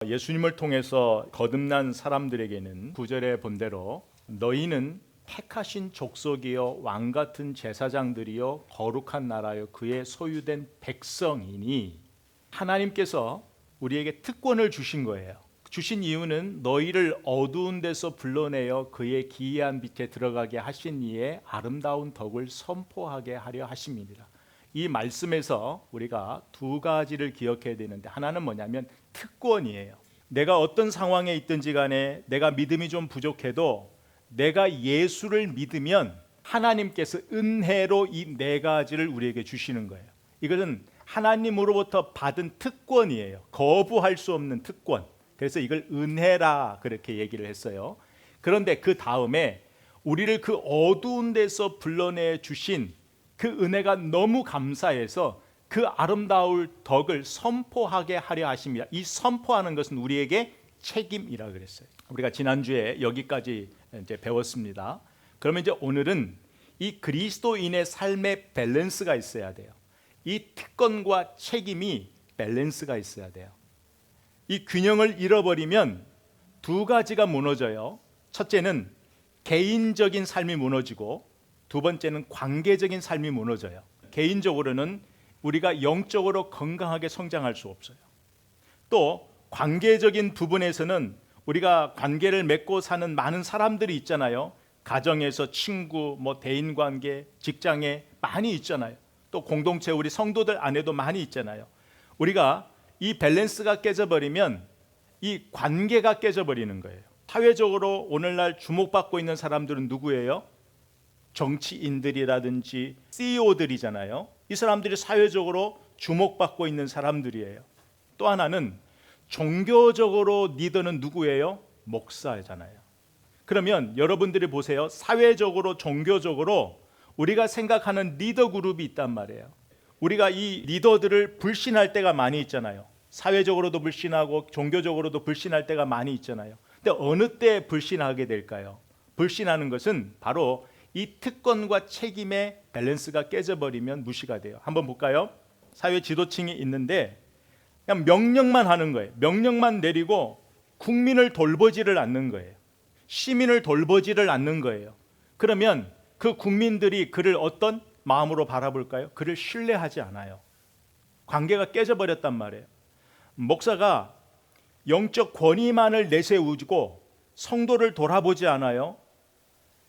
예수님을 통해서 거듭난 사람들에게는 9절에 본대로 너희는 택하신 족속이요 왕 같은 제사장들이요 거룩한 나라요 그의 소유된 백성이니, 하나님께서 우리에게 특권을 주신 거예요. 주신 이유는 너희를 어두운 데서 불러내어 그의 기이한 빛에 들어가게 하신 이의 아름다운 덕을 선포하게 하려 하심이니라. 이 말씀에서 우리가 두 가지를 기억해야 되는데, 하나는 뭐냐면 특권이에요. 내가 어떤 상황에 있든지 간에 내가 믿음이 좀 부족해도 내가 예수를 믿으면 하나님께서 은혜로 이 네 가지를 우리에게 주시는 거예요. 이것은 하나님으로부터 받은 특권이에요. 거부할 수 없는 특권. 그래서 이걸 은혜라 그렇게 얘기를 했어요. 그런데 그 다음에 우리를 그 어두운 데서 불러내 주신 그 은혜가 너무 감사해서 그 아름다울 덕을 선포하게 하려 하십니다. 이 선포하는 것은 우리에게 책임이라 그랬어요. 우리가 지난주에 여기까지 이제 배웠습니다. 그러면 이제 오늘은 이 그리스도인의 삶의 밸런스가 있어야 돼요. 이 특권과 책임이 밸런스가 있어야 돼요. 이 균형을 잃어버리면 두 가지가 무너져요. 첫째는 개인적인 삶이 무너지고, 두 번째는 관계적인 삶이 무너져요. 개인적으로는 우리가 영적으로 건강하게 성장할 수 없어요. 또 관계적인 부분에서는 우리가 관계를 맺고 사는 많은 사람들이 있잖아요. 가정에서 친구, 대인관계, 직장에 많이 있잖아요. 또 공동체 우리 성도들 안에도 많이 있잖아요. 우리가 이 밸런스가 깨져버리면 이 관계가 깨져버리는 거예요. 사회적으로 오늘날 주목받고 있는 사람들은 누구예요? 정치인들이라든지 CEO들이잖아요. 이 사람들이 사회적으로 주목받고 있는 사람들이에요. 또 하나는 종교적으로 리더는 누구예요? 목사잖아요. 그러면 여러분들이 보세요. 사회적으로, 종교적으로 우리가 생각하는 리더 그룹이 있단 말이에요. 우리가 이 리더들을 불신할 때가 많이 있잖아요. 사회적으로도 불신하고 종교적으로도 불신할 때가 많이 있잖아요. 근데 어느 때 불신하게 될까요? 불신하는 것은 바로 이 특권과 책임의 밸런스가 깨져버리면 무시가 돼요. 한번 볼까요? 사회 지도층이 있는데 그냥 명령만 하는 거예요. 명령만 내리고 국민을 돌보지를 않는 거예요. 시민을 돌보지를 않는 거예요. 그러면 그 국민들이 그를 어떤 마음으로 바라볼까요? 그를 신뢰하지 않아요. 관계가 깨져버렸단 말이에요. 목사가 영적 권위만을 내세우고 성도를 돌아보지 않아요.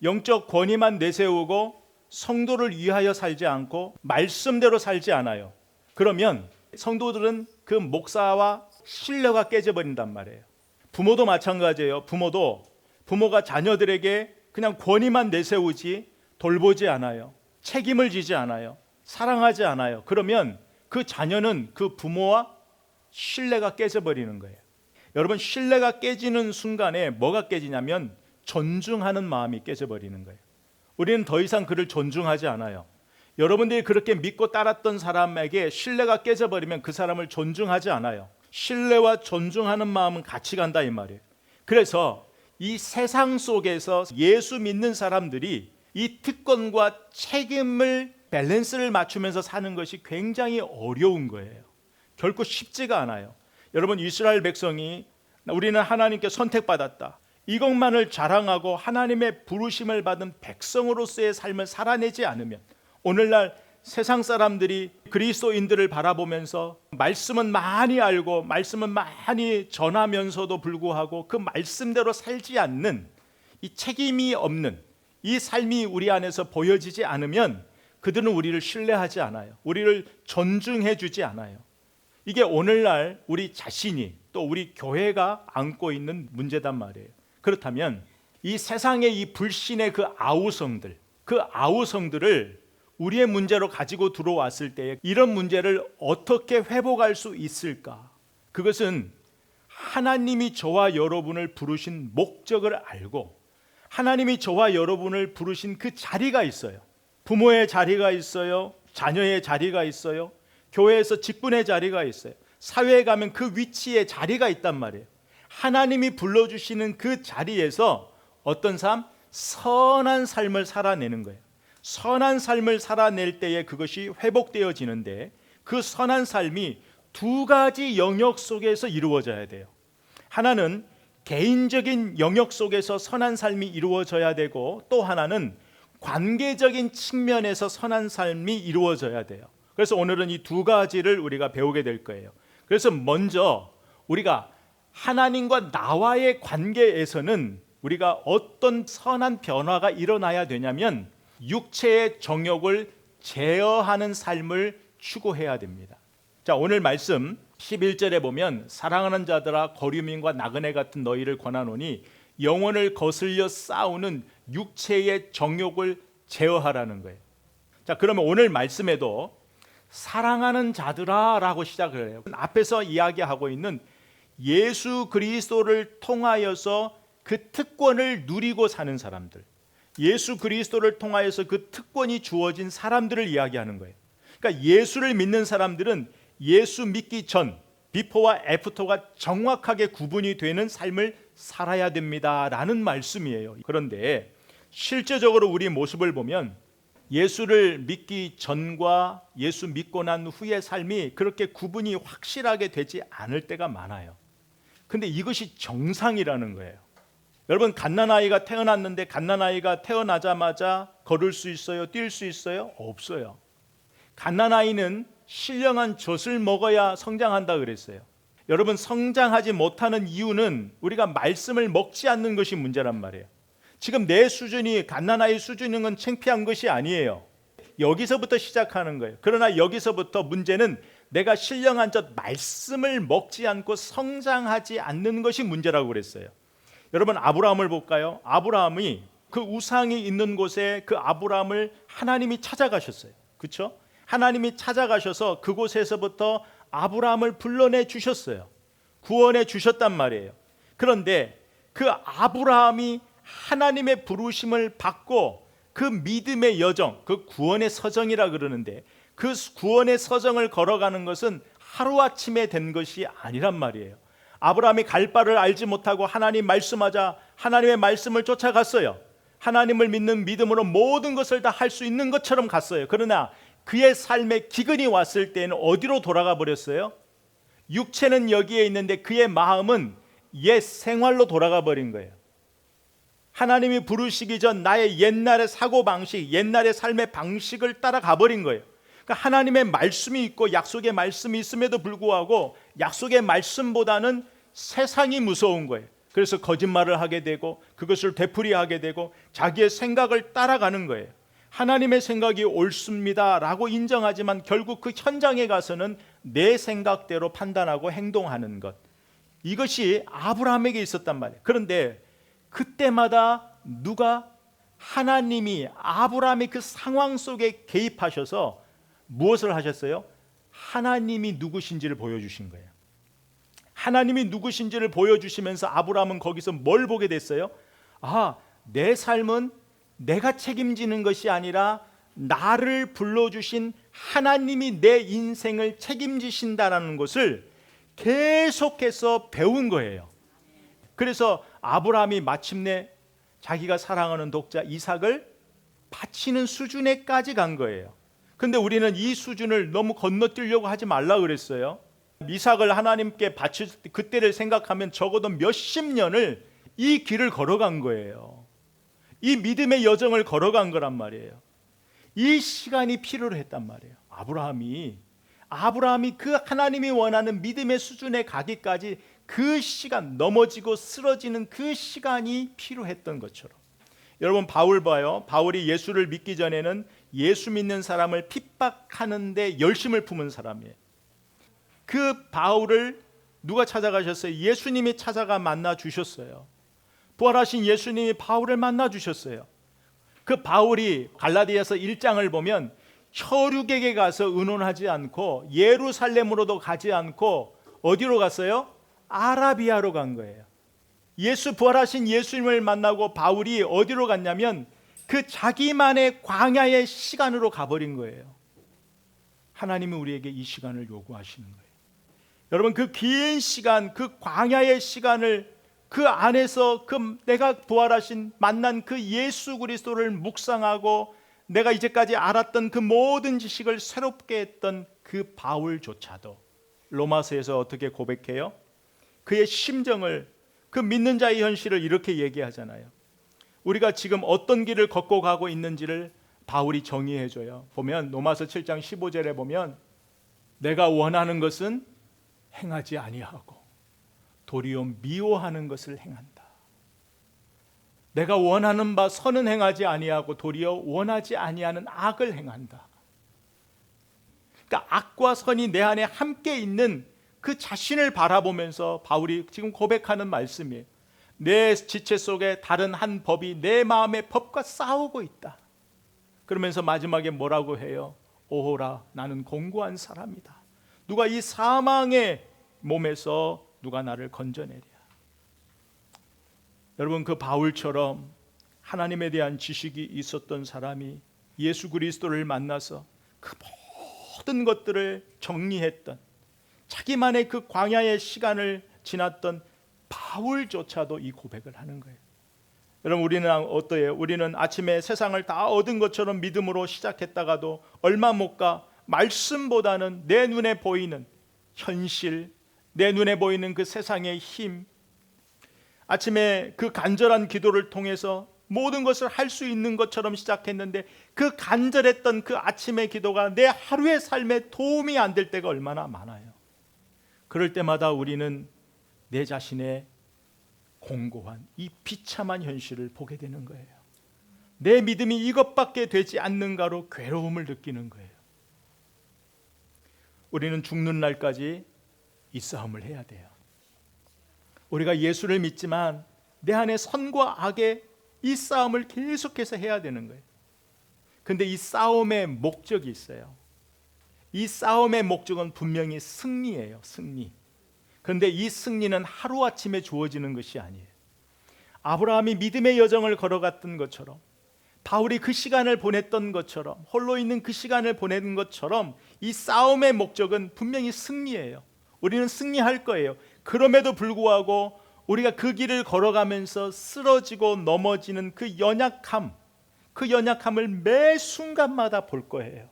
영적 권위만 내세우고 성도를 위하여 살지 않고 말씀대로 살지 않아요. 그러면 성도들은 그 목사와 신뢰가 깨져버린단 말이에요. 부모도 마찬가지예요. 부모가 자녀들에게 그냥 권위만 내세우지 돌보지 않아요. 책임을 지지 않아요. 사랑하지 않아요. 그러면 그 자녀는 그 부모와 신뢰가 깨져버리는 거예요. 여러분, 신뢰가 깨지는 순간에 뭐가 깨지냐면 존중하는 마음이 깨져버리는 거예요. 우리는 더 이상 그를 존중하지 않아요. 여러분들이 그렇게 믿고 따랐던 사람에게 신뢰가 깨져버리면 그 사람을 존중하지 않아요. 신뢰와 존중하는 마음은 같이 간다 이 말이에요. 그래서 이 세상 속에서 예수 믿는 사람들이 이 특권과 책임을 밸런스를 맞추면서 사는 것이 굉장히 어려운 거예요. 결코 쉽지가 않아요. 여러분, 이스라엘 백성이 우리는 하나님께 선택받았다, 이것만을 자랑하고 하나님의 부르심을 받은 백성으로서의 삶을 살아내지 않으면, 오늘날 세상 사람들이 그리스도인들을 바라보면서 말씀은 많이 알고 말씀은 많이 전하면서도 불구하고 그 말씀대로 살지 않는 이 책임이 없는 이 삶이 우리 안에서 보여지지 않으면 그들은 우리를 신뢰하지 않아요. 우리를 존중해 주지 않아요. 이게 오늘날 우리 자신이, 또 우리 교회가 안고 있는 문제단 말이에요. 그렇다면 이 세상의 이 불신의 그 아우성들을 우리의 문제로 가지고 들어왔을 때 이런 문제를 어떻게 회복할 수 있을까? 그것은 하나님이 저와 여러분을 부르신 목적을 알고 하나님이 저와 여러분을 부르신 그 자리가 있어요. 부모의 자리가 있어요. 자녀의 자리가 있어요. 교회에서 직분의 자리가 있어요. 사회에 가면 그 위치에 자리가 있단 말이에요. 하나님이 불러주시는 그 자리에서 어떤 삶? 선한 삶을 살아내는 거예요. 선한 삶을 살아낼 때에 그것이 회복되어지는데, 그 선한 삶이 두 가지 영역 속에서 이루어져야 돼요. 하나는 개인적인 영역 속에서 선한 삶이 이루어져야 되고, 또 하나는 관계적인 측면에서 선한 삶이 이루어져야 돼요. 그래서 오늘은 이 두 가지를 우리가 배우게 될 거예요. 그래서 먼저 우리가 하나님과 나와의 관계에서는 우리가 어떤 선한 변화가 일어나야 되냐면 육체의 정욕을 제어하는 삶을 추구해야 됩니다. 자, 오늘 말씀 11절에 보면 사랑하는 자들아 거류민과 나그네 같은 너희를 권하노니 영혼을 거슬려 싸우는 육체의 정욕을 제어하라는 거예요. 자, 그러면 오늘 말씀에도 사랑하는 자들아 라고 시작을 해요. 앞에서 이야기하고 있는 예수 그리스도를 통하여서 그 특권을 누리고 사는 사람들, 예수 그리스도를 통하여서 그 특권이 주어진 사람들을 이야기하는 거예요. 그러니까 예수를 믿는 사람들은 예수 믿기 전, 비포와 애프터가 정확하게 구분이 되는 삶을 살아야 됩니다라는 말씀이에요. 그런데 실제적으로 우리 모습을 보면 예수를 믿기 전과 예수 믿고 난 후의 삶이 그렇게 구분이 확실하게 되지 않을 때가 많아요. 근데 이것이 정상이라는 거예요. 여러분, 갓난아이가 태어났는데 갓난아이가 태어나자마자 걸을 수 있어요? 뛸 수 있어요? 없어요. 갓난아이는 신령한 젖을 먹어야 성장한다 그랬어요. 여러분, 성장하지 못하는 이유는 우리가 말씀을 먹지 않는 것이 문제란 말이에요. 지금 내 수준이 갓난아이 수준인 건 창피한 것이 아니에요. 여기서부터 시작하는 거예요. 그러나 여기서부터 문제는 내가 신령한 젖 말씀을 먹지 않고 성장하지 않는 것이 문제라고 그랬어요. 여러분, 아브라함을 볼까요? 아브라함이 그 우상이 있는 곳에 그 아브라함을 하나님이 찾아가셨어요. 그렇죠? 하나님이 찾아가셔서 그곳에서부터 아브라함을 불러내 주셨어요. 구원해 주셨단 말이에요. 그런데 그 아브라함이 하나님의 부르심을 받고 그 믿음의 여정, 그 구원의 서정이라 그러는데 그 구원의 서정을 걸어가는 것은 하루아침에 된 것이 아니란 말이에요. 아브라함이 갈 바를 알지 못하고 하나님 말씀하자 하나님의 말씀을 쫓아갔어요. 하나님을 믿는 믿음으로 모든 것을 다 할 수 있는 것처럼 갔어요. 그러나 그의 삶에 기근이 왔을 때는 어디로 돌아가 버렸어요? 육체는 여기에 있는데 그의 마음은 옛 생활로 돌아가 버린 거예요. 하나님이 부르시기 전 나의 옛날의 사고방식, 옛날의 삶의 방식을 따라가 버린 거예요. 그러니까 하나님의 말씀이 있고 약속의 말씀이 있음에도 불구하고 약속의 말씀보다는 세상이 무서운 거예요. 그래서 거짓말을 하게 되고 그것을 되풀이하게 되고 자기의 생각을 따라가는 거예요. 하나님의 생각이 옳습니다 라고 인정하지만 결국 그 현장에 가서는 내 생각대로 판단하고 행동하는 것, 이것이 아브라함에게 있었단 말이에요. 그런데 그때마다 누가, 하나님이 아브라함의 그 상황 속에 개입하셔서 무엇을 하셨어요? 하나님이 누구신지를 보여주신 거예요. 하나님이 누구신지를 보여주시면서 아브라함은 거기서 뭘 보게 됐어요? 아, 내 삶은 내가 책임지는 것이 아니라 나를 불러주신 하나님이 내 인생을 책임지신다라는 것을 계속해서 배운 거예요. 그래서 아브라함이 마침내 자기가 사랑하는 독자 이삭을 바치는 수준에까지 간 거예요. 근데 우리는 이 수준을 너무 건너뛰려고 하지 말라 그랬어요. 이삭을 하나님께 바칠 그때를 생각하면 적어도 몇십 년을 이 길을 걸어간 거예요. 이 믿음의 여정을 걸어간 거란 말이에요. 이 시간이 필요로 했단 말이에요. 아브라함이 그 하나님이 원하는 믿음의 수준에 가기까지 그 시간, 넘어지고 쓰러지는 그 시간이 필요했던 것처럼. 여러분, 바울 봐요. 바울이 예수를 믿기 전에는 예수 믿는 사람을 핍박하는 데 열심을 품은 사람이에요. 그 바울을 누가 찾아가셨어요? 예수님이 찾아가 만나 주셨어요. 부활하신 예수님이 바울을 만나 주셨어요. 그 바울이 갈라디아서 1장을 보면 혈육에게 가서 의논하지 않고 예루살렘으로도 가지 않고 어디로 갔어요? 아라비아로 간 거예요. 예수 부활하신 예수님을 만나고 바울이 어디로 갔냐면 그 자기만의 광야의 시간으로 가버린 거예요. 하나님은 우리에게 이 시간을 요구하시는 거예요. 여러분, 그 긴 시간, 그 광야의 시간을 그 안에서 그 내가 부활하신 만난 그 예수 그리스도를 묵상하고 내가 이제까지 알았던 그 모든 지식을 새롭게 했던 그 바울조차도 로마서에서 어떻게 고백해요? 그의 심정을, 그 믿는 자의 현실을 이렇게 얘기하잖아요. 우리가 지금 어떤 길을 걷고 가고 있는지를 바울이 정의해줘요. 보면 로마서 7장 15절에 보면 내가 원하는 것은 행하지 아니하고 도리어 미워하는 것을 행한다. 내가 원하는 바 선은 행하지 아니하고 도리어 원하지 아니하는 악을 행한다. 그러니까 악과 선이 내 안에 함께 있는 그 자신을 바라보면서 바울이 지금 고백하는 말씀이에요. 내 지체 속에 다른 한 법이 내 마음의 법과 싸우고 있다. 그러면서 마지막에 뭐라고 해요? 오호라, 나는 공고한 사람이다. 누가 이 사망의 몸에서 누가 나를 건져내랴. 여러분, 그 바울처럼 하나님에 대한 지식이 있었던 사람이 예수 그리스도를 만나서 그 모든 것들을 정리했던, 자기만의 그 광야의 시간을 지났던 바울조차도 이 고백을 하는 거예요. 여러분, 우리는 어떠해요? 우리는 아침에 세상을 다 얻은 것처럼 믿음으로 시작했다가도 얼마 못 가 말씀보다는 내 눈에 보이는 현실, 내 눈에 보이는 그 세상의 힘, 아침에 그 간절한 기도를 통해서 모든 것을 할 수 있는 것처럼 시작했는데 그 간절했던 그 아침의 기도가 내 하루의 삶에 도움이 안 될 때가 얼마나 많아요. 그럴 때마다 우리는 내 자신의 공고한 이 비참한 현실을 보게 되는 거예요. 내 믿음이 이것밖에 되지 않는가로 괴로움을 느끼는 거예요. 우리는 죽는 날까지 이 싸움을 해야 돼요. 우리가 예수를 믿지만 내 안에 선과 악의 이 싸움을 계속해서 해야 되는 거예요. 근데 이 싸움의 목적이 있어요. 이 싸움의 목적은 분명히 승리예요. 승리. 그런데 이 승리는 하루아침에 주어지는 것이 아니에요. 아브라함이 믿음의 여정을 걸어갔던 것처럼, 바울이 그 시간을 보냈던 것처럼, 홀로 있는 그 시간을 보낸 것처럼 이 싸움의 목적은 분명히 승리예요. 우리는 승리할 거예요. 그럼에도 불구하고 우리가 그 길을 걸어가면서 쓰러지고 넘어지는 그 연약함을 매 순간마다 볼 거예요.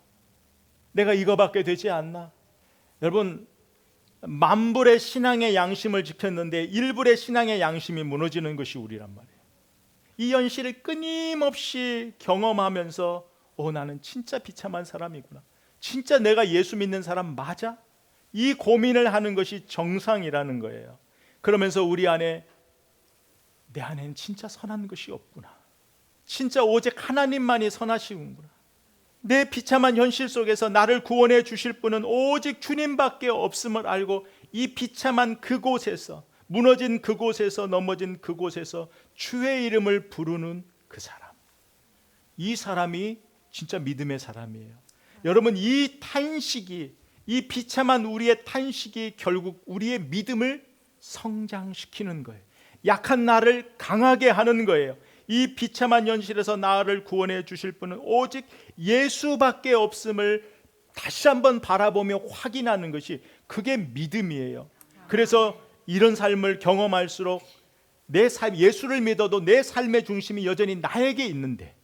내가 이거밖에 되지 않나? 여러분, 만불의 신앙의 양심을 지켰는데 1불의 신앙의 양심이 무너지는 것이 우리란 말이에요. 이 현실을 끊임없이 경험하면서 나는 진짜 비참한 사람이구나. 진짜 내가 예수 믿는 사람 맞아? 이 고민을 하는 것이 정상이라는 거예요. 그러면서 우리 안에 내 안에는 진짜 선한 것이 없구나. 진짜 오직 하나님만이 선하시구나. 내 비참한 현실 속에서 나를 구원해 주실 분은 오직 주님밖에 없음을 알고 이 비참한 그곳에서, 무너진 그곳에서, 넘어진 그곳에서 주의 이름을 부르는 그 사람, 이 사람이 진짜 믿음의 사람이에요. 여러분, 이 탄식이, 이 비참한 우리의 탄식이 결국 우리의 믿음을 성장시키는 거예요. 약한 나를 강하게 하는 거예요. 이 비참한 현실에서 나를 구원해 주실 분은 오직 예수밖에 없음을 다시 한번 바라보며 확인하는 것이, 그게 믿음이에요. 그래서 이런 삶을 경험할수록 내 삶, 예수를 믿어도 내 삶의 중심이 여전히 나에게 있는데,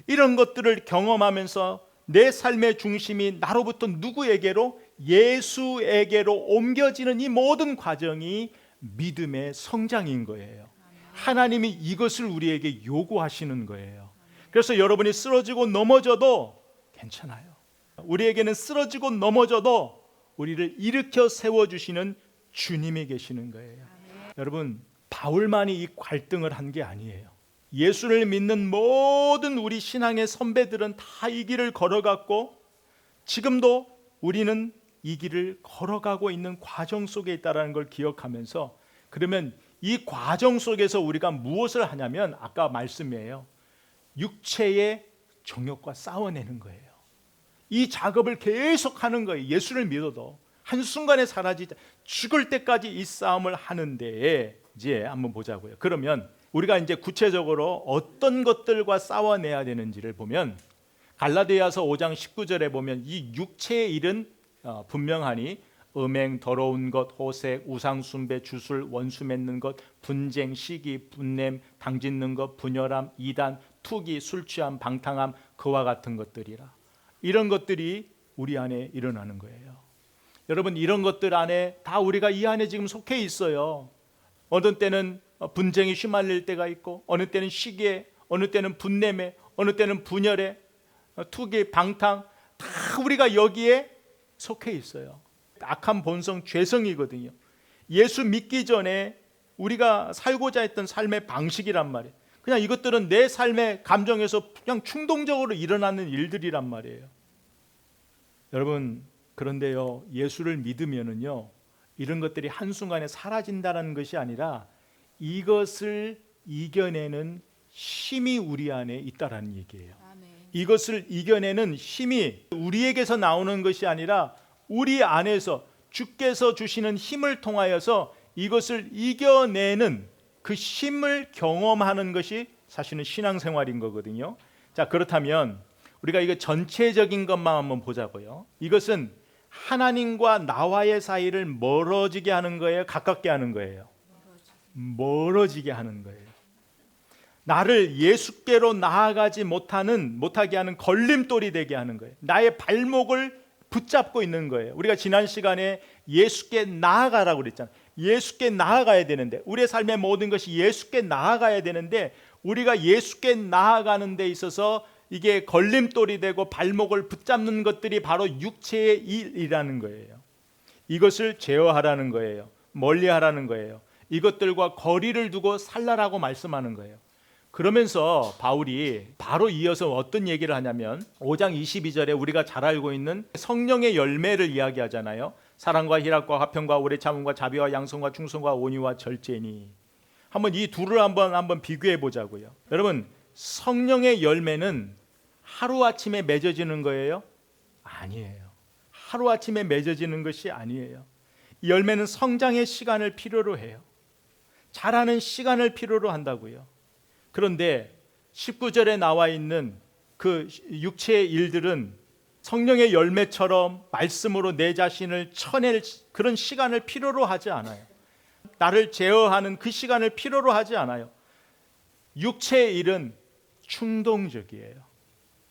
이런 것들을 경험하면서 내 삶의 중심이 나로부터 누구에게로? 예수에게로 옮겨지는 이 모든 과정이 믿음의 성장인 거예요. 하나님이 이것을 우리에게 요구하시는 거예요. 그래서 여러분이 쓰러지고 넘어져도 괜찮아요. 우리에게는 쓰러지고 넘어져도 우리를 일으켜 세워주시는 주님이 계시는 거예요. 여러분, 바울만이 이 갈등을 한 게 아니에요. 예수를 믿는 모든 우리 신앙의 선배들은 다 이 길을 걸어갔고, 지금도 우리는 이 길을 걸어가고 있는 과정 속에 있다는 걸 기억하면서, 그러면 이 과정 속에서 우리가 무엇을 하냐면, 아까 말씀이에요. 육체의 정욕과 싸워내는 거예요. 이 작업을 계속 하는 거예요. 예수를 믿어도 한순간에 사라지지, 죽을 때까지 이 싸움을 하는데, 이제 한번 보자고요. 그러면 우리가 이제 구체적으로 어떤 것들과 싸워내야 되는지를 보면, 갈라디아서 5장 19절에 보면 이 육체의 일은 분명하니 음행, 더러운 것, 호색, 우상 숭배, 주술, 원수 맺는 것, 분쟁, 시기, 분냄, 당짓는 것, 분열함, 이단, 투기, 술 취함, 방탕함, 그와 같은 것들이라. 이런 것들이 우리 안에 일어나는 거예요. 여러분, 이런 것들 안에 다 우리가 이 안에 지금 속해 있어요. 어느 때는 분쟁이 휘말릴 때가 있고, 어느 때는 시기에, 어느 때는 분냄에, 어느 때는 분열에, 투기, 방탕, 다 우리가 여기에 속해 있어요. 악한 본성, 죄성이거든요. 예수 믿기 전에 우리가 살고자 했던 삶의 방식이란 말이에요. 그냥 이것들은 내 삶의 감정에서 그냥 충동적으로 일어나는 일들이란 말이에요. 여러분, 그런데요, 예수를 믿으면은요, 이런 것들이 한순간에 사라진다는 것이 아니라 이것을 이겨내는 힘이 우리 안에 있다라는 얘기예요. 아멘. 이것을 이겨내는 힘이 우리에게서 나오는 것이 아니라 우리 안에서 주께서 주시는 힘을 통하여서 이것을 이겨내는 그 힘을 경험하는 것이 사실은 신앙생활인 거거든요. 자, 그렇다면 우리가 이거 전체적인 것만 한번 보자고요. 이것은 하나님과 나와의 사이를 멀어지게 하는 거예요, 가깝게 하는 거예요? 멀어지게 하는 거예요. 나를 예수께로 나아가지 못하게 하는 걸림돌이 되게 하는 거예요. 나의 발목을 붙잡고 있는 거예요. 우리가 지난 시간에 예수께 나아가라고 그랬잖아요. 예수께 나아가야 되는데, 우리의 삶의 모든 것이 예수께 나아가야 되는데, 우리가 예수께 나아가는 데 있어서 이게 걸림돌이 되고 발목을 붙잡는 것들이 바로 육체의 일이라는 거예요. 이것을 제어하라는 거예요. 멀리하라는 거예요. 이것들과 거리를 두고 살라라고 말씀하는 거예요. 그러면서 바울이 바로 이어서 어떤 얘기를 하냐면 5장 22절에 우리가 잘 알고 있는 성령의 열매를 이야기하잖아요. 사랑과 희락과 화평과 오래 참음과 자비와 양성과 충성과 온유와 절제니. 한번 이 둘을 한번 비교해 보자고요. 여러분, 성령의 열매는 하루아침에 맺어지는 거예요? 아니에요. 하루아침에 맺어지는 것이 아니에요. 이 열매는 성장의 시간을 필요로 해요. 자라는 시간을 필요로 한다고요. 그런데 19절에 나와 있는 그 육체의 일들은 성령의 열매처럼 말씀으로 내 자신을 쳐낼 그런 시간을 필요로 하지 않아요. 나를 제어하는 그 시간을 필요로 하지 않아요. 육체의 일은 충동적이에요.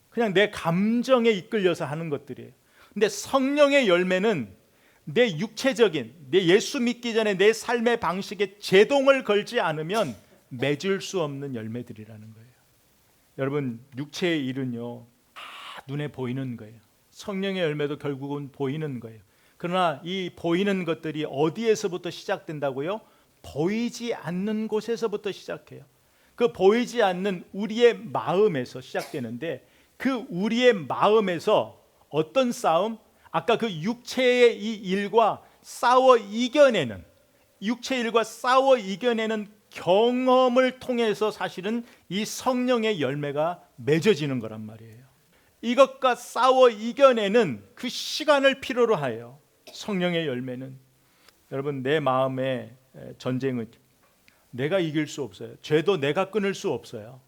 그냥 내 감정에 이끌려서 하는 것들이에요. 근데 성령의 열매는 내 육체적인, 내 예수 믿기 전에 내 삶의 방식에 제동을 걸지 않으면 맺을 수 없는 열매들이라는 거예요. 여러분, 육체의 일은요, 다 눈에 보이는 거예요. 성령의 열매도 결국은 보이는 거예요. 그러나 이 보이는 것들이 어디에서부터 시작된다고요? 보이지 않는 곳에서부터 시작해요. 그 보이지 않는 우리의 마음에서 시작되는데, 그 우리의 마음에서 어떤 싸움? 아까 그 육체의 이 일과 싸워 이겨내는, 육체의 일과 싸워 이겨내는 경험을 통해서 사실은 이 성령의 열매가 맺어지는 거란 말이에요. 이것과 싸워 이겨내는 그 시간을 필요로 해요. 성령의 열매는. 여러분, 내 마음의 전쟁은 내가 이길 수 없어요. 죄도 내가 끊을 수 없어요.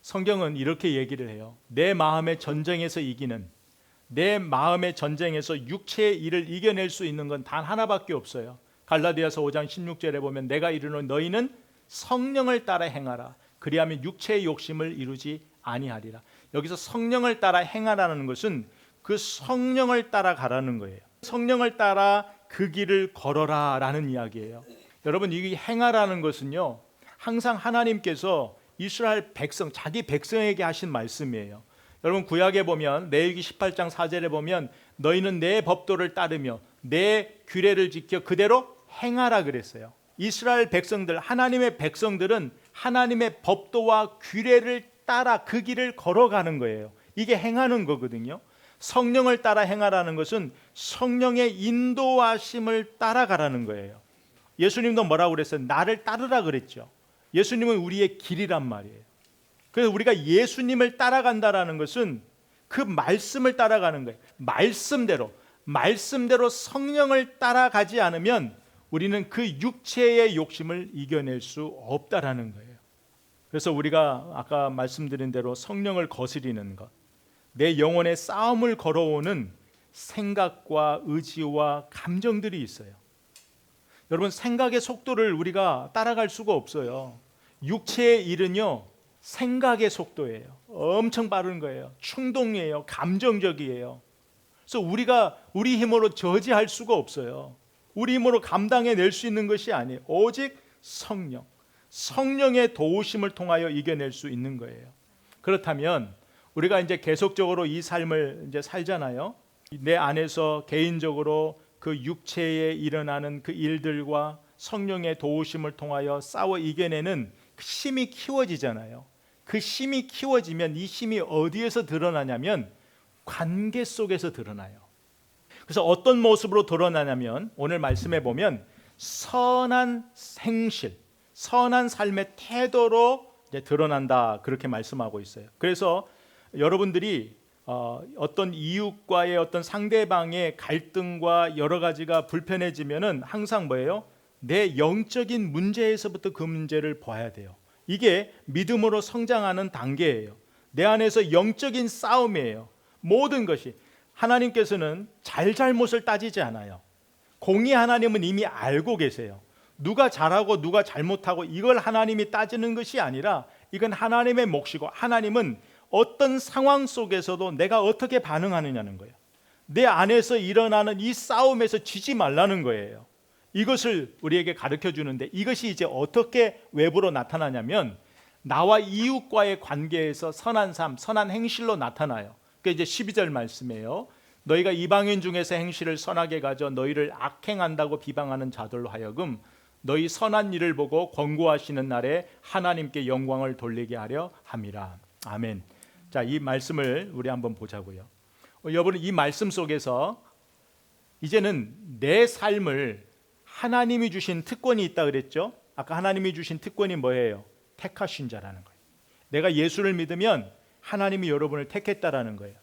성경은 이렇게 얘기를 해요. 내 마음의 전쟁에서 이기는, 내 마음의 전쟁에서 육체의 일을 이겨낼 수 있는 건 단 하나밖에 없어요. 갈라디아서 5장 16절에 보면 내가 이르노니 너희는 성령을 따라 행하라. 그리하면 육체의 욕심을 이루지 아니하리라. 여기서 성령을 따라 행하라는 것은 그 성령을 따라 가라는 거예요. 성령을 따라 그 길을 걸어라 라는 이야기예요. 여러분, 이 행하라는 것은요, 항상 하나님께서 이스라엘 백성, 자기 백성에게 하신 말씀이에요. 여러분, 구약에 보면 레위기 18장 4절에 보면 너희는 내 법도를 따르며 내 규례를 지켜 그대로 행하라 그랬어요. 이스라엘 백성들, 하나님의 백성들은 하나님의 법도와 규례를 따라 그 길을 걸어가는 거예요. 이게 행하는 거거든요. 성령을 따라 행하라는 것은 성령의 인도하심을 따라가라는 거예요. 예수님도 뭐라고 그랬어요? 나를 따르라 그랬죠. 예수님은 우리의 길이란 말이에요. 그래서 우리가 예수님을 따라간다라는 것은 그 말씀을 따라가는 거예요. 말씀대로 성령을 따라가지 않으면 우리는 그 육체의 욕심을 이겨낼 수 없다라는 거예요. 그래서 우리가 아까 말씀드린 대로 성령을 거스리는 것, 내 영혼의 싸움을 걸어오는 생각과 의지와 감정들이 있어요. 여러분, 생각의 속도를 우리가 따라갈 수가 없어요. 육체의 일은요, 생각의 속도예요. 엄청 빠른 거예요. 충동이에요. 감정적이에요. 그래서 우리가 우리 힘으로 저지할 수가 없어요. 우리 힘으로 감당해낼 수 있는 것이 아니에요. 오직 성령의 도우심을 통하여 이겨낼 수 있는 거예요. 그렇다면 우리가 이제 계속적으로 이 삶을 이제 살잖아요. 내 안에서 개인적으로 그 육체에 일어나는 그 일들과 성령의 도우심을 통하여 싸워 이겨내는 그 힘이 키워지잖아요. 그 힘이 키워지면 이 힘이 어디에서 드러나냐면 관계 속에서 드러나요. 그래서 어떤 모습으로 드러나냐면 오늘 말씀해 보면 선한 행실, 선한 삶의 태도로 이제 드러난다 그렇게 말씀하고 있어요. 그래서 여러분들이 어떤 이웃과의 어떤 상대방의 갈등과 여러 가지가 불편해지면은 항상 뭐예요? 내 영적인 문제에서부터 그 문제를 봐야 돼요. 이게 믿음으로 성장하는 단계예요. 내 안에서 영적인 싸움이에요. 모든 것이 하나님께서는 잘잘못을 따지지 않아요. 공의 하나님은 이미 알고 계세요. 누가 잘하고 누가 잘못하고 이걸 하나님이 따지는 것이 아니라 이건 하나님의 몫이고 하나님은 어떤 상황 속에서도 내가 어떻게 반응하느냐는 거예요. 내 안에서 일어나는 이 싸움에서 지지 말라는 거예요. 이것을 우리에게 가르쳐 주는데 이것이 이제 어떻게 외부로 나타나냐면 나와 이웃과의 관계에서 선한 삶, 선한 행실로 나타나요. 그게 이제 12절 말씀이에요. 너희가 이방인 중에서 행실을 선하게 가져 너희를 악행한다고 비방하는 자들로 하여금 너희 선한 일을 보고 권고하시는 날에 하나님께 영광을 돌리게 하려 함이라. 아멘. 자, 이 말씀을 우리 한번 보자고요. 여러분, 이 말씀 속에서 이제는 내 삶을 하나님이 주신 특권이 있다 그랬죠? 아까 하나님이 주신 특권이 뭐예요? 택하신 자라는 거예요. 내가 예수를 믿으면 하나님이 여러분을 택했다라는 거예요.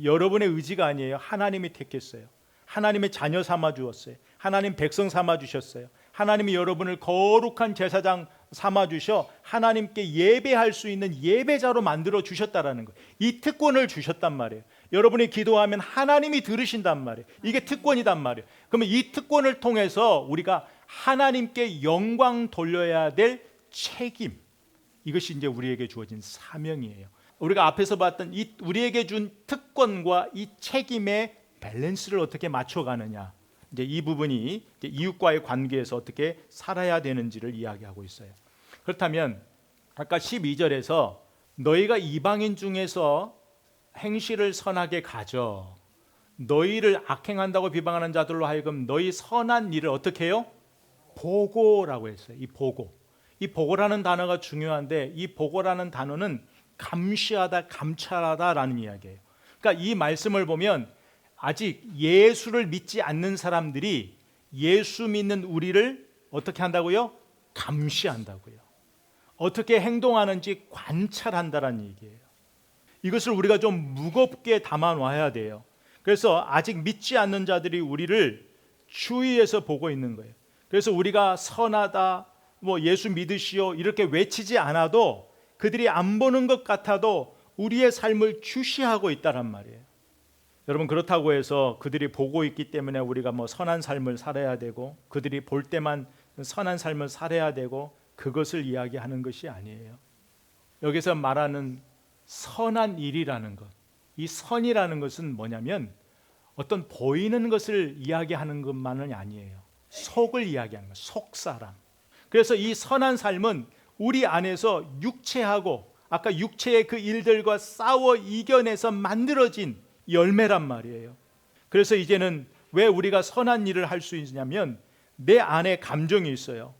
여러분의 의지가 아니에요. 하나님이 택했어요. 하나님의 자녀 삼아 주었어요. 하나님 백성 삼아 주셨어요. 하나님이 여러분을 거룩한 제사장 삼아 주셔 하나님께 예배할 수 있는 예배자로 만들어 주셨다라는 거예요. 이 특권을 주셨단 말이에요. 여러분이 기도하면 하나님이 들으신단 말이에요. 이게 특권이단 말이에요. 그러면 이 특권을 통해서 우리가 하나님께 영광 돌려야 될 책임, 이것이 이제 우리에게 주어진 사명이에요. 우리가 앞에서 봤던 이 우리에게 준 특권과 이 책임의 밸런스를 어떻게 맞춰가느냐, 이제 이 부분이 이제 이웃과의 관계에서 어떻게 살아야 되는지를 이야기하고 있어요. 그렇다면 아까 12절에서 너희가 이방인 중에서 행실을 선하게 가져 너희를 악행한다고 비방하는 자들로 하여금 너희 선한 일을 어떻게 해요? 보고라고 했어요. 이 보고. 이 보고라는 단어가 중요한데 이 보고라는 단어는 감시하다, 감찰하다라는 이야기예요. 그러니까 이 말씀을 보면 아직 예수를 믿지 않는 사람들이 예수 믿는 우리를 어떻게 한다고요? 감시한다고요. 어떻게 행동하는지 관찰한다라는 얘기예요. 이것을 우리가 좀 무겁게 담아놔야 돼요. 그래서 아직 믿지 않는 자들이 우리를 주위에서 보고 있는 거예요. 그래서 우리가 선하다, 뭐 예수 믿으시오 이렇게 외치지 않아도 그들이 안 보는 것 같아도 우리의 삶을 주시하고 있다란 말이에요. 여러분, 그렇다고 해서 그들이 보고 있기 때문에 우리가 뭐 선한 삶을 살아야 되고 그들이 볼 때만 선한 삶을 살아야 되고 그것을 이야기하는 것이 아니에요. 여기서 말하는 선한 일이라는 것, 이 선이라는 것은 뭐냐면 어떤 보이는 것을 이야기하는 것만은 아니에요. 속을 이야기하는 거예요. 속사람. 그래서 이 선한 삶은 우리 안에서 육체하고 아까 육체의 그 일들과 싸워 이겨내서 만들어진 열매란 말이에요. 그래서 이제는 왜 우리가 선한 일을 할 수 있냐면 내 안에 감정이 있어요.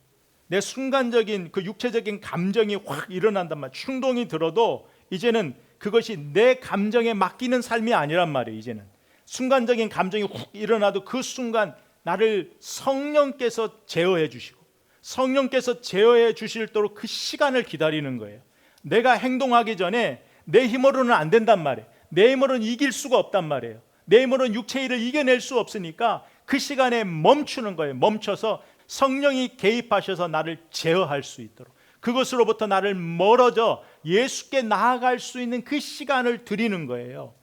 내 순간적인 그 육체적인 감정이 확 일어난단 말이에요. 충동이 들어도 이제는 그것이 내 감정에 맡기는 삶이 아니란 말이에요. 이제는 순간적인 감정이 훅 일어나도 그 순간 나를 성령께서 제어해 주시고 성령께서 제어해 주실도록 그 시간을 기다리는 거예요. 내가 행동하기 전에 내 힘으로는 안 된단 말이에요. 내 힘으로는 이길 수가 없단 말이에요. 내 힘으로는 육체의 일을 이겨낼 수 없으니까 그 시간에 멈추는 거예요. 멈춰서 성령이 개입하셔서 나를 제어할 수 있도록 그것으로부터 나를 멀어져 예수께 나아갈 수 있는 그 시간을 드리는 거예요.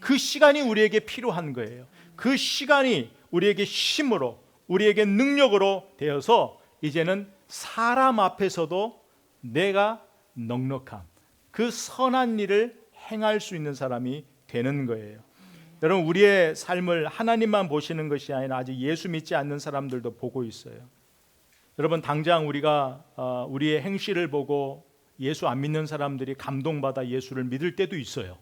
그 시간이 우리에게 필요한 거예요. 그 시간이 우리에게 힘으로 우리에게 능력으로 되어서 이제는 사람 앞에서도 내가 넉넉함, 그 선한 일을 행할 수 있는 사람이 되는 거예요. 여러분, 우리의 삶을 하나님만 보시는 것이 아니라 아직 예수 믿지 않는 사람들도 보고 있어요. 여러분, 당장 우리가 우리의 행실을 보고 예수 안 믿는 사람들이 감동받아 예수를 믿을 때도 있어요.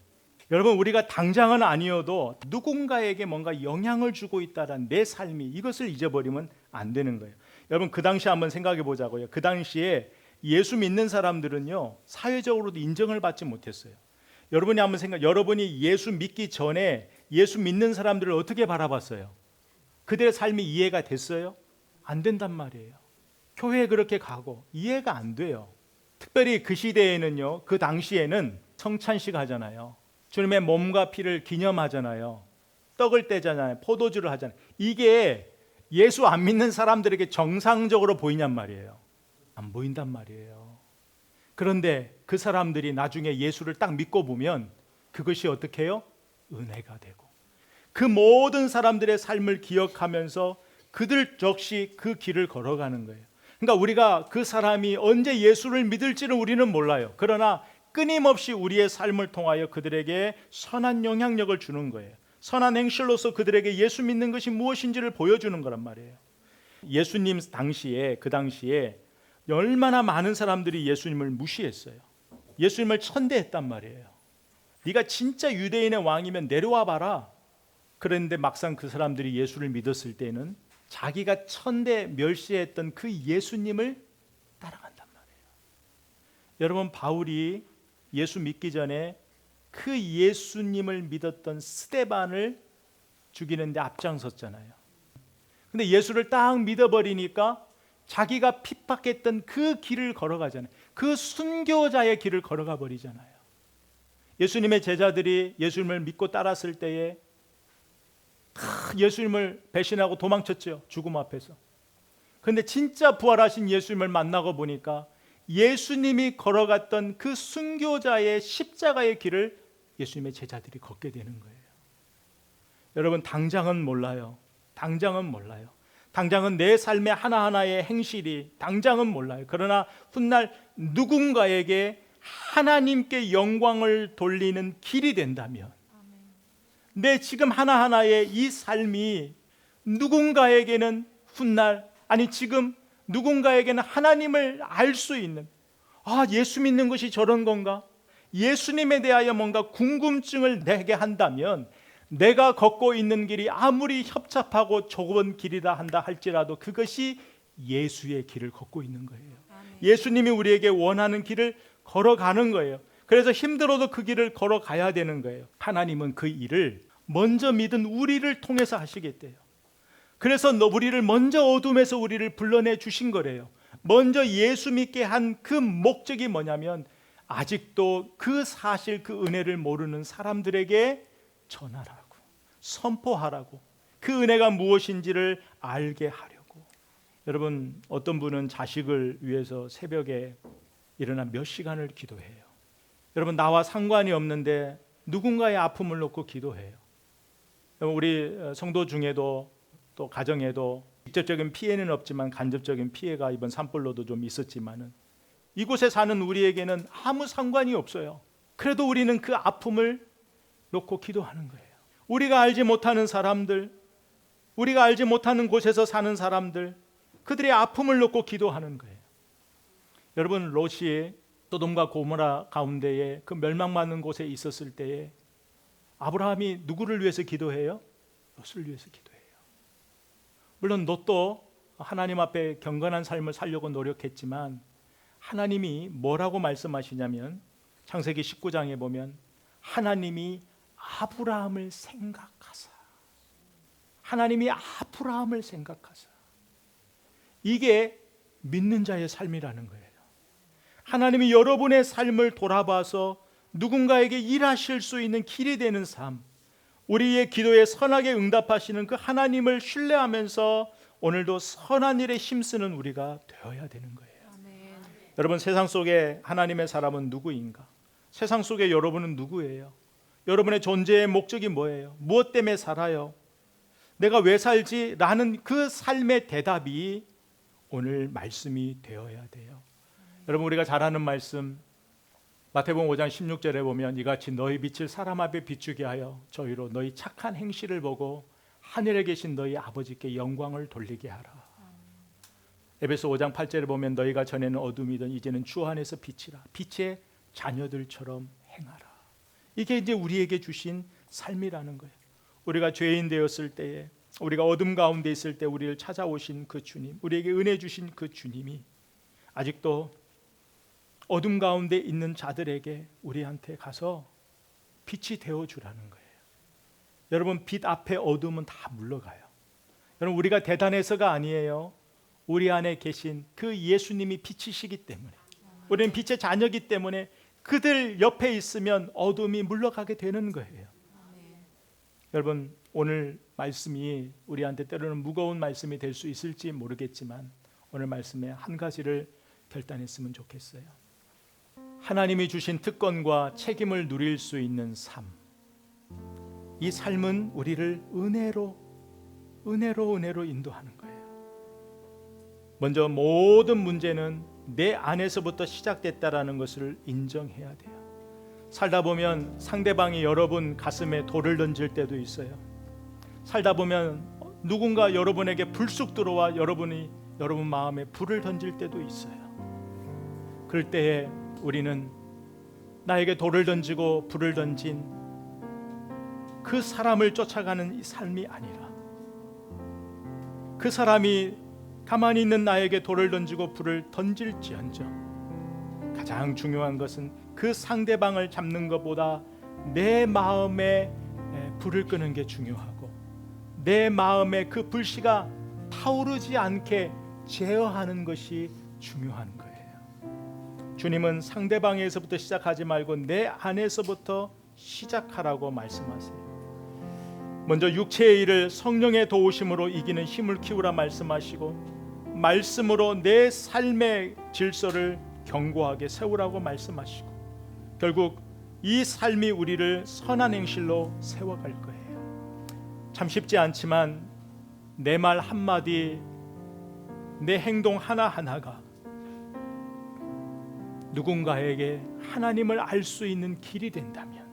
여러분, 우리가 당장은 아니어도 누군가에게 뭔가 영향을 주고 있다는 내 삶이, 이것을 잊어버리면 안 되는 거예요. 여러분, 그 당시 한번 생각해 보자고요. 그 당시에 예수 믿는 사람들은요, 사회적으로도 인정을 받지 못했어요. 여러분이 한번 여러분이 예수 믿기 전에 예수 믿는 사람들을 어떻게 바라봤어요? 그들의 삶이 이해가 됐어요? 안 된단 말이에요. 교회에 그렇게 가고 이해가 안 돼요. 특별히 그 시대에는요, 그 당시에는 성찬식 하잖아요. 주님의 몸과 피를 기념하잖아요. 떡을 떼잖아요. 포도주를 하잖아요. 이게 예수 안 믿는 사람들에게 정상적으로 보이냔 말이에요. 안 보인단 말이에요. 그런데 그 사람들이 나중에 예수를 딱 믿고 보면 그것이 어떻게 해요? 은혜가 되고, 그 모든 사람들의 삶을 기억하면서 그들 역시 그 길을 걸어가는 거예요. 그러니까 우리가 그 사람이 언제 예수를 믿을지는 우리는 몰라요. 그러나 끊임없이 우리의 삶을 통하여 그들에게 선한 영향력을 주는 거예요. 선한 행실로서 그들에게 예수 믿는 것이 무엇인지를 보여주는 거란 말이에요. 예수님 당시에, 그 당시에 얼마나 많은 사람들이 예수님을 무시했어요. 예수님을 천대했단 말이에요. 네가 진짜 유대인의 왕이면 내려와 봐라. 그런데 막상 그 사람들이 예수를 믿었을 때는 자기가 천대 멸시했던 그 예수님을 따라간단 말이에요. 여러분, 바울이 예수 믿기 전에 그 예수님을 믿었던 스데반을 죽이는데 앞장섰잖아요. 근데 예수를 딱 믿어버리니까 자기가 핍박했던 그 길을 걸어가잖아요. 그 순교자의 길을 걸어가 버리잖아요. 예수님의 제자들이 예수님을 믿고 따랐을 때에 예수님을 배신하고 도망쳤죠. 죽음 앞에서. 그런데 진짜 부활하신 예수님을 만나고 보니까 예수님이 걸어갔던 그 순교자의 십자가의 길을 예수님의 제자들이 걷게 되는 거예요. 여러분, 당장은 몰라요. 당장은 몰라요. 당장은 내 삶의 하나하나의 행실이 당장은 몰라요. 그러나 훗날 누군가에게 하나님께 영광을 돌리는 길이 된다면, 내 지금 하나하나의 이 삶이 누군가에게는 훗날, 아니 지금 누군가에게는 하나님을 알 수 있는, 예수 믿는 것이 저런 건가? 예수님에 대하여 뭔가 궁금증을 내게 한다면, 내가 걷고 있는 길이 아무리 협잡하고 좁은 길이라 한다 할지라도 그것이 예수의 길을 걷고 있는 거예요. 예수님이 우리에게 원하는 길을 걸어가는 거예요. 그래서 힘들어도 그 길을 걸어가야 되는 거예요. 하나님은 그 일을 먼저 믿은 우리를 통해서 하시겠대요. 그래서 우리를 먼저 어둠에서 우리를 불러내 주신 거래요. 먼저 예수 믿게 한 그 목적이 뭐냐면, 아직도 그 사실, 그 은혜를 모르는 사람들에게 전하라고, 선포하라고, 그 은혜가 무엇인지를 알게 하려고. 여러분, 어떤 분은 자식을 위해서 새벽에 일어나 몇 시간을 기도해요. 여러분, 나와 상관이 없는데 누군가의 아픔을 놓고 기도해요. 우리 성도 중에도 또 가정에도 직접적인 피해는 없지만 간접적인 피해가 이번 산불로도 좀 있었지만은 이곳에 사는 우리에게는 아무 상관이 없어요. 그래도 우리는 그 아픔을 놓고 기도하는 거예요. 우리가 알지 못하는 사람들, 우리가 알지 못하는 곳에서 사는 사람들, 그들의 아픔을 놓고 기도하는 거예요. 여러분, 롯이 소돔과 고모라 가운데에 그 멸망받는 곳에 있었을 때에 아브라함이 누구를 위해서 기도해요? 롯을 위해서 기도해요. 물론 롯도 하나님 앞에 경건한 삶을 살려고 노력했지만 하나님이 뭐라고 말씀하시냐면, 창세기 19장에 보면 하나님이 아브라함을 생각하사, 하나님이 아브라함을 생각하사. 이게 믿는 자의 삶이라는 거예요. 하나님이 여러분의 삶을 돌아봐서 누군가에게 일하실 수 있는 길이 되는 삶, 우리의 기도에 선하게 응답하시는 그 하나님을 신뢰하면서 오늘도 선한 일에 힘쓰는 우리가 되어야 되는 거예요. 아멘. 여러분, 세상 속에 하나님의 사람은 누구인가? 세상 속에 여러분은 누구예요? 여러분의 존재의 목적이 뭐예요? 무엇 때문에 살아요? 내가 왜 살지? 라는 그 삶의 대답이 오늘 말씀이 되어야 돼요. 여러분, 우리가 잘 아는 말씀 마태복음 5장 16절에 보면, 이같이 너희 빛을 사람 앞에 비추게 하여 저희로 너희 착한 행실을 보고 하늘에 계신 너희 아버지께 영광을 돌리게 하라. 에베소 5장 8절에 보면 너희가 전에는 어둠이던 이제는 주 안에서 빛이라 빛의 자녀들처럼 행하라. 이게 이제 우리에게 주신 삶이라는 거예요. 우리가 죄인 되었을 때에, 우리가 어둠 가운데 있을 때 우리를 찾아오신 그 주님, 우리에게 은혜 주신 그 주님이 아직도 어둠 가운데 있는 자들에게 우리한테 가서 빛이 되어주라는 거예요. 여러분, 빛 앞에 어둠은 다 물러가요. 여러분, 우리가 대단해서가 아니에요. 우리 안에 계신 그 예수님이 빛이시기 때문에, 우리는 빛의 자녀이기 때문에 그들 옆에 있으면 어둠이 물러가게 되는 거예요. 여러분, 오늘 말씀이 우리한테 때로는 무거운 말씀이 될 수 있을지 모르겠지만 오늘 말씀에 한 가지를 결단했으면 좋겠어요. 하나님이 주신 특권과 책임을 누릴 수 있는 삶, 이 삶은 우리를 은혜로 인도하는 거예요. 먼저 모든 문제는 내 안에서부터 시작됐다라는 것을 인정해야 돼요. 살다 보면 상대방이 여러분 가슴에 돌을 던질 때도 있어요. 살다 보면 누군가 여러분에게 불쑥 들어와 여러분 마음에 불을 던질 때도 있어요. 그럴 때에 우리는 나에게 돌을 던지고 불을 던진 그 사람을 쫓아가는 이 삶이 아니라, 그 사람이 가만히 있는 나에게 돌을 던지고 불을 던질지언정 가장 중요한 것은 그 상대방을 잡는 것보다 내 마음에 불을 끄는 게 중요하고, 내 마음에 그 불씨가 타오르지 않게 제어하는 것이 중요한 거예요. 주님은 상대방에서부터 시작하지 말고 내 안에서부터 시작하라고 말씀하세요. 먼저 육체의 일을 성령의 도우심으로 이기는 힘을 키우라 말씀하시고, 말씀으로 내 삶의 질서를 견고하게 세우라고 말씀하시고, 결국 이 삶이 우리를 선한 행실로 세워갈 거예요. 참 쉽지 않지만 내 말 한마디, 내 행동 하나하나가 누군가에게 하나님을 알 수 있는 길이 된다면,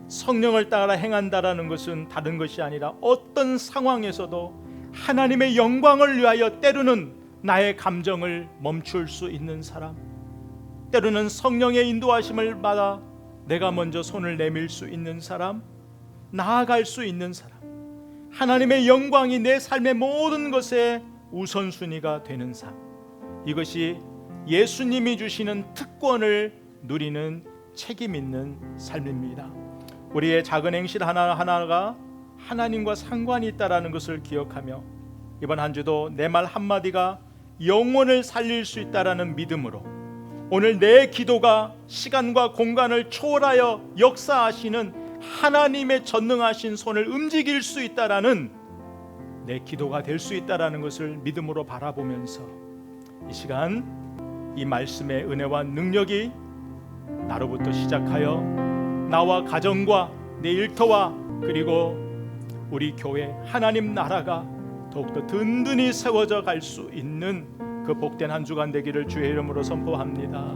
성령을 따라 행한다라는 것은 다른 것이 아니라 어떤 상황에서도 하나님의 영광을 위하여 때로는 나의 감정을 멈출 수 있는 사람, 때로는 성령의 인도하심을 받아 내가 먼저 손을 내밀 수 있는 사람, 나아갈 수 있는 사람, 하나님의 영광이 내 삶의 모든 것에 우선순위가 되는 삶, 이것이 예수님이 주시는 특권을 누리는 책임 있는 삶입니다. 우리의 작은 행실 하나하나가 하나님과 상관이 있다는 것을 기억하며, 이번 한 주도 내 말 한마디가 영혼을 살릴 수 있다는 믿음으로 오늘 내 기도가 시간과 공간을 초월하여 역사하시는 하나님의 전능하신 손을 움직일 수 있다는 내 기도가 될 수 있다는 것을 믿음으로 바라보면서 이 시간 이 말씀의 은혜와 능력이 나로부터 시작하여 나와 가정과 내 일터와 그리고 우리 교회 하나님 나라가 더욱더 든든히 세워져 갈 수 있는 그 복된 한 주간 되기를 주의 이름으로 선포합니다.